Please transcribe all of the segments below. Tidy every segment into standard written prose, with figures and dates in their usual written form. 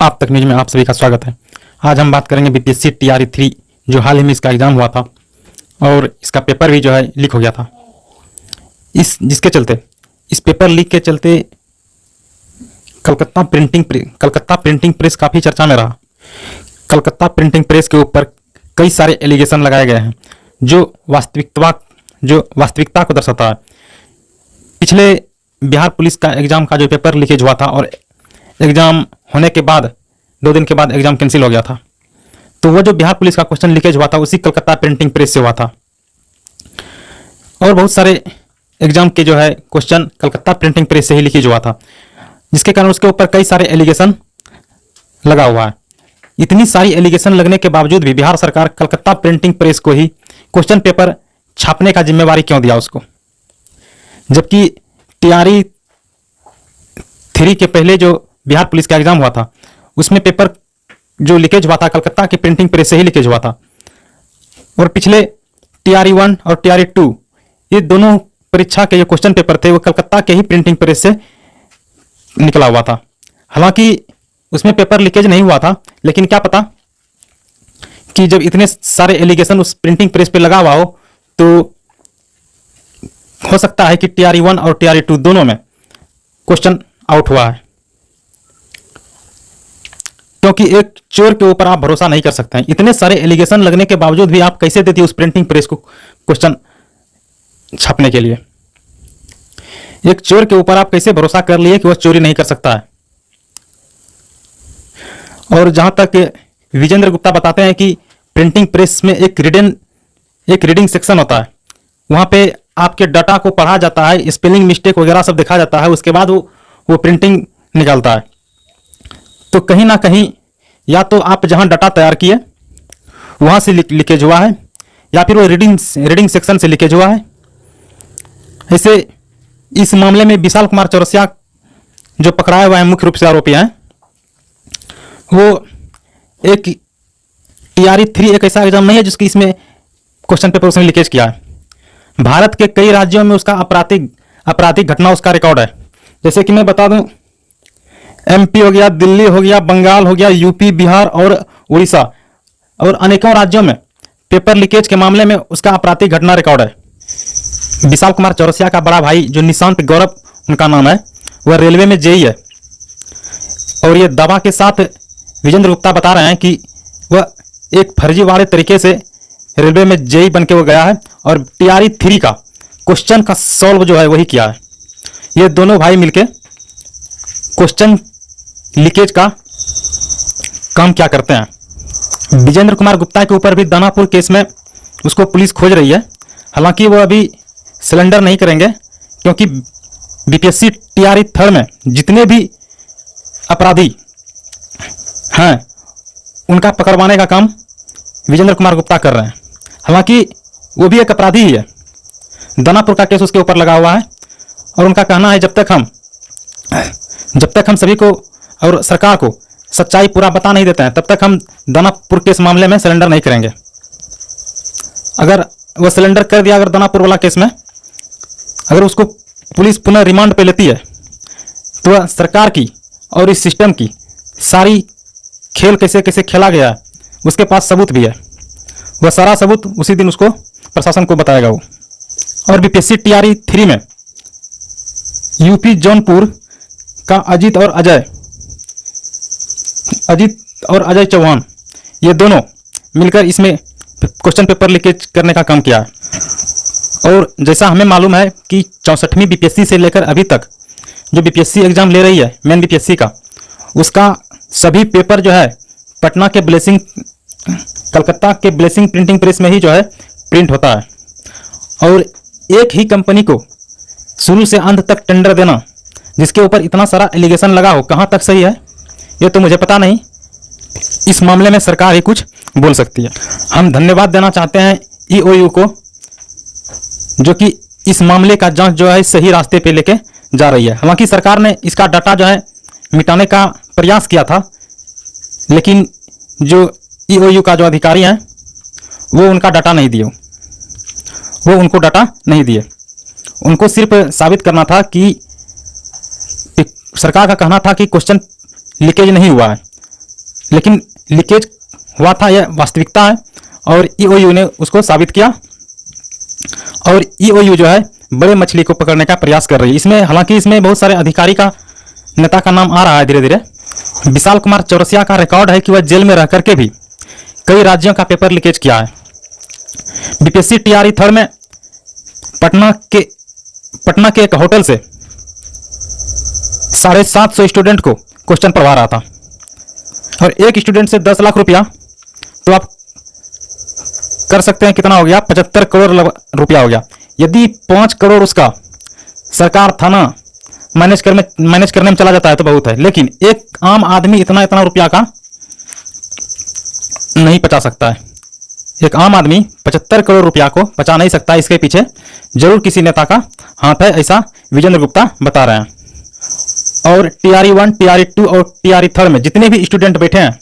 आप तक न्यूज में आप सभी का स्वागत है। आज हम बात करेंगे बीपीएससी टीआरई 3 जो हाल ही में इसका एग्जाम हुआ था और इसका पेपर भी जो है लीक हो गया था। जिसके चलते इस पेपर लीक के चलते कलकत्ता प्रिंटिंग प्रेस काफ़ी चर्चा में रहा। कलकत्ता प्रिंटिंग प्रेस के ऊपर कई सारे एलिगेशन लगाए गए हैं जो वास्तविकता को दर्शाता है। पिछले बिहार पुलिस का एग्जाम का जो पेपर लीकेज हुआ था और एग्जाम होने के बाद 2 दिन के बाद एग्जाम कैंसिल हो गया था, तो वो जो बिहार पुलिस का क्वेश्चन लीकेज हुआ था उसी कलकत्ता प्रिंटिंग प्रेस से हुआ था। और बहुत सारे एग्जाम के जो है क्वेश्चन कलकत्ता प्रिंटिंग प्रेस से ही लीकेज हुआ था, जिसके कारण उसके ऊपर कई सारे एलिगेशन लगा हुआ है। इतनी सारी एलिगेशन लगने के बावजूद भी बिहार सरकार कलकत्ता प्रिंटिंग प्रेस को ही क्वेश्चन पेपर छापने का जिम्मेवारी क्यों दिया उसको, जबकि टीआरई 3 के पहले जो बिहार पुलिस का एग्जाम हुआ था उसमें पेपर जो लीकेज हुआ था कलकत्ता की प्रिंटिंग प्रेस से ही लीकेज हुआ था। और पिछले टीआरई 1 और टीआरई 2 ये दोनों परीक्षा के जो क्वेश्चन पेपर थे वो कलकत्ता के ही प्रिंटिंग प्रेस से निकला हुआ था। हालांकि उसमें पेपर लीकेज नहीं हुआ था, लेकिन क्या पता कि जब इतने सारे एलिगेशन उस प्रिंटिंग प्रेस पे लगा हुआ हो तो हो सकता है कि टीआरई 1 और टीआरई 2 दोनों में क्वेश्चन आउट हुआ है, क्योंकि एक चोर के ऊपर आप भरोसा नहीं कर सकते हैं। इतने सारे एलिगेशन लगने के बावजूद भी आप कैसे देती उस प्रिंटिंग प्रेस को क्वेश्चन छापने के लिए? एक चोर के ऊपर आप कैसे भरोसा कर लिए कि वह चोरी नहीं कर सकता है? और जहां तक विजेंद्र गुप्ता बताते हैं कि प्रिंटिंग प्रेस में एक रीडिंग सेक्शन होता है, वहां पे आपके डाटा को पढ़ा जाता है, स्पेलिंग मिस्टेक वगैरह सब देखा जाता है, उसके बाद वो प्रिंटिंग निकालता है। तो कहीं ना कहीं या तो आप जहां डाटा तैयार किए वहां से लीकेज हुआ है या फिर वो रीडिंग सेक्शन से लीकेज हुआ है। ऐसे इस मामले में विशाल कुमार चौरसिया जो पकड़ाए हुए हैं मुख्य रूप से आरोपी हैं, वो एक टीआरई 3 एक ऐसा एग्जाम नहीं है जिसकी इसमें क्वेश्चन पेपर उसने लीकेज किया है। भारत के कई राज्यों में उसका आपराधिक घटना उसका रिकॉर्ड है। जैसे कि मैं बता दूं, एमपी हो गया, दिल्ली हो गया, बंगाल हो गया, यूपी, बिहार और उड़ीसा और अनेकों राज्यों में पेपर लीकेज के मामले में उसका आपराधिक घटना रिकॉर्ड है। विशाल कुमार चौरसिया का बड़ा भाई जो निशांत गौरव उनका नाम है, वह रेलवे में जेई है। और ये दावा के साथ विजेंद्र गुप्ता बता रहे हैं कि वह एक फर्जीवाड़े तरीके से रेलवे में जेई बन के वो गया है और टीआरई 3 का क्वेश्चन का सॉल्व जो है वही किया है। ये दोनों भाई मिलके क्वेश्चन लीकेज का काम क्या करते हैं। विजेंद्र कुमार गुप्ता के ऊपर भी दानापुर केस में उसको पुलिस खोज रही है। हालांकि वो अभी सिलेंडर नहीं करेंगे, क्योंकि बीपीएससी टीआरई 3 में जितने भी अपराधी हैं उनका पकड़वाने का काम विजेंद्र कुमार गुप्ता कर रहे हैं। हालांकि वो भी एक अपराधी ही है, दानापुर का केस उसके ऊपर लगा हुआ है और उनका कहना है जब तक हम सभी को और सरकार को सच्चाई पूरा बता नहीं देते हैं तब तक हम दानापुर के इस मामले में सिलेंडर नहीं करेंगे। अगर वो सिलेंडर कर दिया, अगर दानापुर वाला केस में अगर उसको पुलिस पुनः रिमांड पे लेती है तो वह सरकार की और इस सिस्टम की सारी खेल कैसे कैसे खेला गया है उसके पास सबूत भी है। वह सारा सबूत उसी दिन उसको प्रशासन को बताएगा वो। और बीपीएससी टीआरई 3 में यूपी जौनपुर का अजीत और अजय चौहान ये दोनों मिलकर इसमें क्वेश्चन पेपर लीकेज करने का काम किया है। और जैसा हमें मालूम है कि 64वीं बीपीएससी से लेकर अभी तक जो बीपीएससी एग्जाम ले रही है मेन बीपीएससी का, उसका सभी पेपर जो है पटना के कलकत्ता के ब्लेसिंग प्रिंटिंग प्रेस में ही जो है प्रिंट होता है। और एक ही कंपनी को शुरू से अंत तक टेंडर देना, जिसके ऊपर इतना सारा एलिगेशन लगा हो, कहाँ तक सही है ये तो मुझे पता नहीं। इस मामले में सरकार ही कुछ बोल सकती है। हम धन्यवाद देना चाहते हैं ईओयू को, जो कि इस मामले का जांच जो है सही रास्ते पे लेके जा रही है। हालांकि सरकार ने इसका डाटा जो है मिटाने का प्रयास किया था, लेकिन जो ईओयू का जो अधिकारी हैं वो उनको डाटा नहीं दिए। उनको सिर्फ साबित करना था कि सरकार का कहना था कि क्वेश्चन लीकेज नहीं हुआ है, लेकिन लीकेज हुआ था, यह वास्तविकता है और ईओयू ने उसको साबित किया। और ईओयू जो है बड़े मछली को पकड़ने का प्रयास कर रही है। इसमें हालांकि इसमें बहुत सारे अधिकारी का, नेता का नाम आ रहा है धीरे धीरे। विशाल कुमार चौरसिया का रिकॉर्ड है कि वह जेल में रह करके भी कई राज्यों का पेपर लीकेज किया है। बीपीएससी टीआरई थर्ड में पटना के एक होटल से 750 स्टूडेंट को क्वेश्चन पढ़वा रहा था और एक स्टूडेंट से 10 लाख रुपया, तो आप कर सकते हैं कितना हो गया, 75 करोड़ रुपया हो गया। यदि 5 करोड़ उसका सरकार थाना मैनेज करने में चला जाता है तो बहुत है, लेकिन एक आम आदमी इतना रुपया का नहीं बचा सकता है। एक आम आदमी 75 करोड़ रुपया को बचा नहीं सकता। इसके पीछे जरूर किसी नेता का हाथ है, ऐसा विजेंद्र गुप्ता बता रहे हैं। और टीआरई 1, टीआरई 2 और टीआरई थर्ड में जितने भी स्टूडेंट बैठे हैं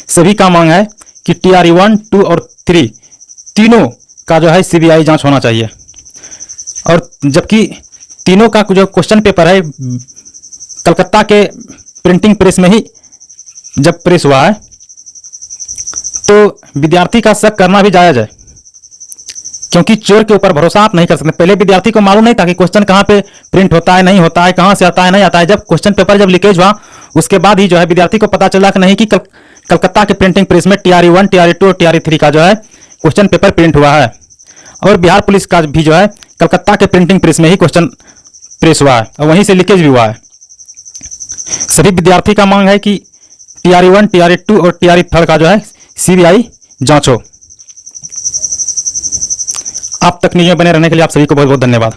सभी का मांग है कि टीआरई 1, 2 और 3 तीनों का जो है सीबीआई जांच होना चाहिए। और जबकि तीनों का जो क्वेश्चन पेपर है कलकत्ता के प्रिंटिंग प्रेस में ही जब प्रेस हुआ है, तो विद्यार्थी का शक करना भी जायज है, क्योंकि चोर के ऊपर भरोसा आप नहीं कर सकते। पहले विद्यार्थी को मालूम नहीं था कि क्वेश्चन कहाँ पे प्रिंट होता है, नहीं होता है, कहाँ से आता है, नहीं आता है। जब क्वेश्चन पेपर जब लीकेज हुआ उसके बाद ही जो है विद्यार्थी को पता चला कि नहीं कि कलकत्ता के प्रिंटिंग प्रेस में टीआरई 1, टीआरई 2 और टीआरई 3 का जो है क्वेश्चन पेपर प्रिंट हुआ है। और बिहार पुलिस का भी जो है कलकत्ता के प्रिंटिंग प्रेस में ही क्वेश्चन प्रेस हुआ है और वहीं से लीकेज भी हुआ है। सभी विद्यार्थी का मांग है कि टीआरई 1, टीआरई 2 और टीआरई थर्ड का जो है सीबीआई जांच हो। आप तकनीक में बने रहने के लिए आप सभी को बहुत बहुत धन्यवाद।